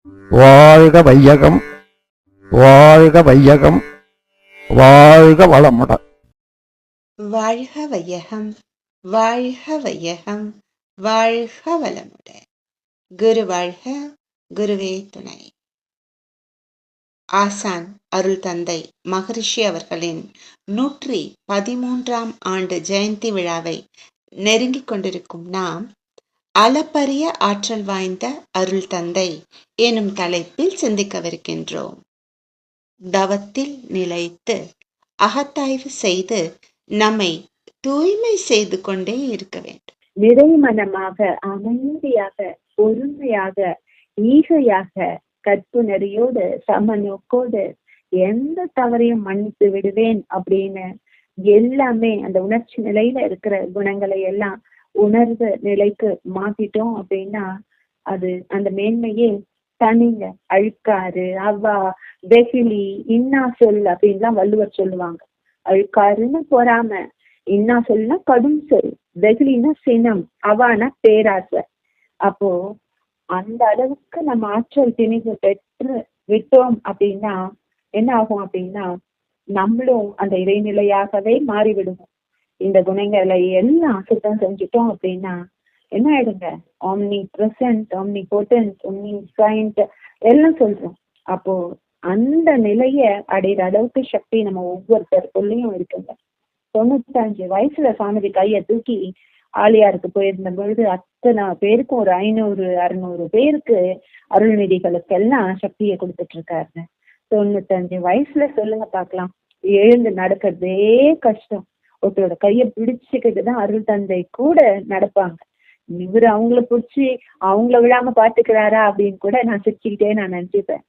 வாழ்க வையகம், வாழ்க வையகம், வாழ்க வளமுடன். வாழ்க வையகம், வாழ்க வையகம், வாழ்க வளமுடன். குரு வாழ்க, குருவே துணை. ஆசான் அருள் தந்தை மகரிஷி அவர்களின் 113ஆம் ஆண்டு ஜெயந்தி விழாவை நெருங்கிக் கொண்டிருக்கும் நாம் அளப்பரிய ஆற்றல் வாய்ந்த அருள் தந்தை எனும் தலைப்பில் சிந்திக்கவிருக்கின்றோம். தவத்தில் நிலைத்து அகத்தாய்வு செய்து நம்மை தூய்மை செய்து கொண்டே இருக்க வேண்டும். நிறைமனமாக, அமைதியாக, பொறுமையாக, ஈகையாக, கற்பு நெறியோடு, சமநோக்கோடு எந்த தவறையும் மன்னித்து விடுவேன் அப்படின்னு எல்லாமே அந்த உணர்ச்சி நிலையில இருக்கிற குணங்களை எல்லாம் உணர்வு நிலைக்கு மாத்திட்டோம் அப்படின்னா அது அந்த மேன்மையே தனிங்க. அழுக்காறு, அவா, வெகுளி, இன்னா சொல் அப்படின்லாம் வள்ளுவர் சொல்லுவாங்க. அழுக்காருன்னு பொறாம, இன்னா சொல்னா கடும் சொல், வெகுளினா சினம், அவானா பேராசை. அப்போ அந்த அளவுக்கு நம்ம ஆற்றல் திணிவு பெற்று விட்டோம் அப்படின்னா என்ன ஆகும் அப்படின்னா நம்மளும் அந்த இறைநிலையாகவே மாறிவிடுவோம். இந்த குணங்களை எல்லாம் சுத்தம் செஞ்சுட்டோம் அப்படின்னா என்ன ஆயிடுங்க, omni present, omni potent, omni signed எல்லாம் சொல்றோம். அப்போ அந்த நிலைய அடையிற அளவுக்கு சக்தி நம்ம ஒவ்வொருத்தருக்குள்ளயும் இருக்குங்க. 95 வயசுல சாமிஜி கைய தூக்கி ஆலியாருக்கு போயிருந்த பொழுது அத்தனை பேருக்கும் ஒரு 500-600 பேருக்கு அருள்நிதிகளுக்கெல்லாம் சக்தியை கொடுத்துட்டு இருக்காருங்க. 95 வயசுல சொல்லுங்க பாக்கலாம், எழுந்து நடக்கிறதே கஷ்டம். ஒருத்தரோட கைய பிடிச்சுக்கிட்டுதான் அருள் தந்தை கூட நடப்பாங்க. இவரு அவங்கள பிடிச்சி அவங்கள விழாம பாத்துக்கிறாரா அப்படின்னு கூட நான் சிரிச்சுக்கிட்டே நான் நினைச்சுப்பேன்.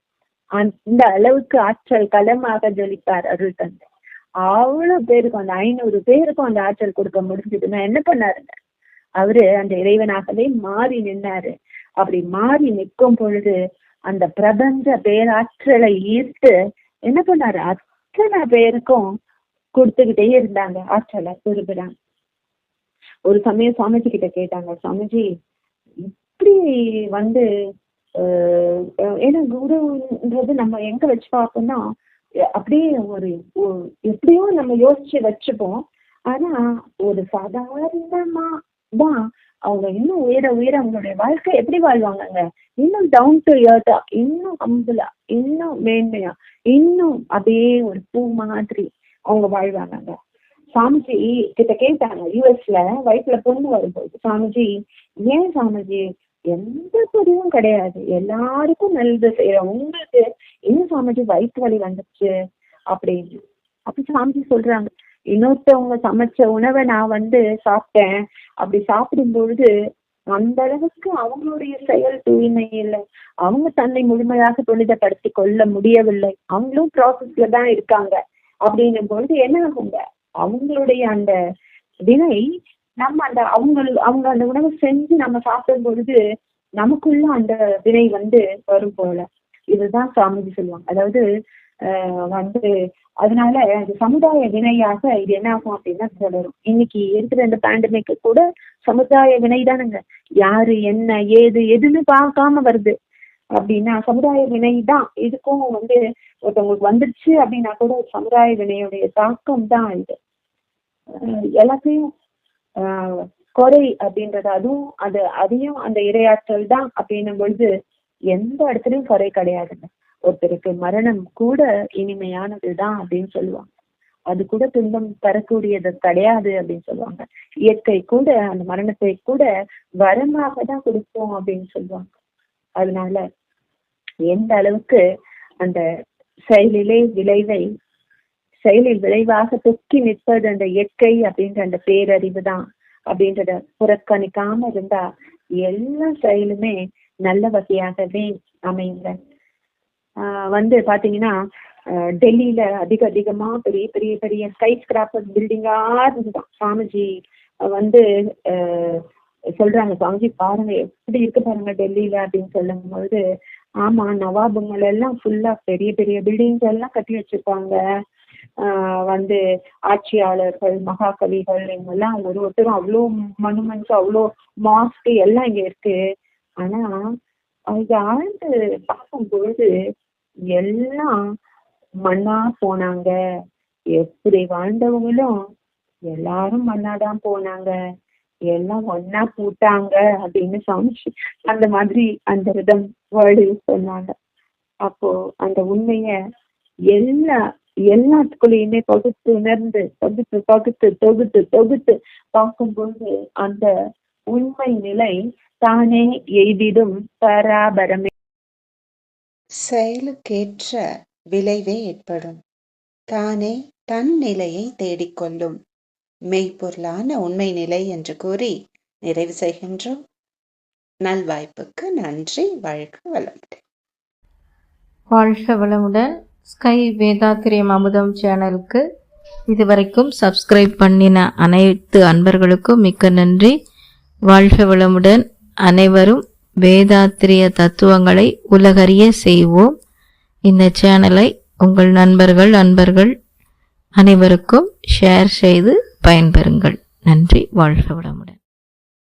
அந்த அளவுக்கு ஆற்றல் களமாக ஜொலிப்பார் அருள் தந்தை. அவ்வளவு பேருக்கும், அந்த 500 பேருக்கும் அந்த ஆற்றல் கொடுக்க முடிஞ்சதுன்னா என்ன பண்ணாருங்க, அவரு அந்த இறைவனாகவே மாறி நின்னாரு. அப்படி மாறி நிற்கும் பொழுது அந்த பிரபஞ்ச பேராற்றலை ஈர்த்து என்ன பண்ணாரு, அத்தனை பேருக்கும் கொடுத்துக்கிட்டே இருந்தாங்க ஆற்றலை பெறுகிறாங்க. ஒரு சமயம் சுவாமிஜி கிட்ட கேட்டாங்க, சுவாமிஜி இப்படி ஏன்னா குருன்றது நம்ம எங்க வச்சு பார்ப்போம்னா அப்படியே ஒரு எப்படியோ நம்ம யோசிச்சு வச்சுப்போம். ஆனா ஒரு சாதாரணமா தான் அவங்க இன்னும் உயர உயர அவங்களுடைய வாழ்க்கை எப்படி வாழ்வாங்கங்க, இன்னும் டவுன் டு எர்த்தா, இன்னும் ஹம்பிளா, இன்னும் மேன்மையா, இன்னும் அப்படியே ஒரு பூ மாதிரி அவங்க வாழ்வாங்க. சாமிஜி கிட்ட கேட்டாங்க, யூஎஸ்ல வயிற்றுல பொண்ணு வரும்போது, சாமிஜி ஏன் சாமிஜி எந்த பதிவும் கிடையாது, எல்லாருக்கும் நல்லது செய்யற உங்களுக்கு இன்னும் சாமிஜி வயிற்று வலி வந்துச்சு அப்படின்னு. அப்படி சாமிஜி சொல்றாங்க, இன்னொருத்தவங்க சமைச்ச உணவை நான் சாப்பிட்டேன். அப்படி சாப்பிடும் பொழுது அந்த அளவுக்கு அவங்களுடைய செயல் தூய்மை இல்லை, அவங்க தன்னை முழுமையாக புனிதப்படுத்தி கொள்ள முடியவில்லை, அவங்களும் ப்ராசஸ்ல தான் இருக்காங்க. அப்படின்னும் பொழுது என்ன ஆகுங்க, அவங்களுடைய அந்த வினை நம்ம அவங்க அந்த உணவு செஞ்சு நம்ம சாப்பிடும் பொழுது நமக்குள்ள அந்த வினை வரும் போல. இதுதான் சாமிஜி சொல்லுவாங்க. அதாவது அதனால அது சமுதாய வினையாக இது என்ன ஆகும் அப்படின்னா தொடரும். இன்னைக்கு இருக்கிற இந்த பேண்டமிக் கூட சமுதாய வினை தானுங்க. யாரு என்ன ஏது எதுன்னு பார்க்காம வருது அப்படின்னா சமுதாய வினை தான். இதுக்கும் ஒருத்தவங்களுக்கு வந்துருச்சு அப்படின்னா கூட சமுதாய வினையுடைய தாக்கம் தான் இது. எல்லாத்தையும் குறை அப்படின்றது அதுவும் அதையும் அந்த இரையாற்றல் தான் அப்படின்னும் பொழுது எந்த இடத்துலயும் குறை கிடையாதுங்க. ஒருத்தருக்கு மரணம் கூட இனிமையானதுதான் அப்படின்னு சொல்லுவாங்க. அது கூட துன்பம் தரக்கூடியது கிடையாது அப்படின்னு சொல்லுவாங்க. இயற்கை கூட அந்த மரணத்தை கூட வரமாக தான் கொடுப்போம் அப்படின்னு சொல்லுவாங்க. அதனால எந்த அளவுக்கு அந்த செயலில் விளைவாக தொக்கி நிற்பது அந்த இயற்கை அப்படின்ற அந்த பேரறிவு தான் அப்படின்றத புறக்கணிக்காம இருந்தா எல்லா செயலுமே நல்ல வகையாகவே அமையுங்க. பாத்தீங்கன்னா டெல்லியில அதிகமா பெரிய பெரிய பெரிய ஸ்கை ஸ்கிராப்பர் பில்டிங்கா இருந்துதான். சாமிஜி சொல்றாங்க, சாமிஜி பாருங்க எப்படி இருக்கு பாருங்க டெல்லியில அப்படின்னு சொல்லும் பொழுது, ஆமா நவாபுங்கள் எல்லாம் ஃபுல்லா பெரிய பெரிய பில்டிங்ஸ் எல்லாம் கட்டி வச்சிருப்பாங்க. ஆட்சியாளர்கள், மகாகவிகள் இவங்கெல்லாம் ஒருத்தரும் அவ்வளோ மனுமெண்ட்ஸ், அவ்வளோ மாஸ்க் எல்லாம் இங்க இருக்கு. ஆனா இங்க ஆழ்ந்து பார்க்க பார்க்கும் பொழுது எல்லாம் மண்ணா போனாங்க. எப்படி வாழ்ந்தவங்களும் எல்லாரும் மண்ணாதான் போனாங்க, எல்லாம் ஒன்னா கூட்டாங்க அப்படின்னு சாமி அந்த மாதிரி அந்த விதம் வேர்டு சொன்னாங்க. அப்போ அந்த உண்மைய எல்லாத்துக்குள்ளயுமே பகுத்து உணர்ந்து தொகுத்து பார்க்கும்போது அந்த உண்மை நிலை தானே எய்திடும் பராபரமே. செயலுக்கேற்ற விளைவே ஏற்படும். தானே தன் நிலையை தேடிக்கொள்ளும் மெய்ப்பொருளான உண்மை நிலை என்று கூறி நிறைவு செய்கின்றோம். நல்வாய்ப்புக்கு நன்றி. வாழ்க வளமுடன். வாழ்க வளமுடன். ஸ்கை வேதாத்திரியம் அமுதம் சேனலுக்கு இதுவரைக்கும் சப்ஸ்கிரைப் பண்ணின அனைத்து அன்பர்களுக்கும் மிக்க நன்றி. வாழ்க வளமுடன். அனைவரும் வேதாத்திரிய தத்துவங்களை உலகறிய செய்வோம். இந்த சேனலை உங்கள் அன்பர்கள் அனைவருக்கும் ஷேர் செய்து பயன்பெறுங்கள். நன்றி. வாழ்க வளமுடன்.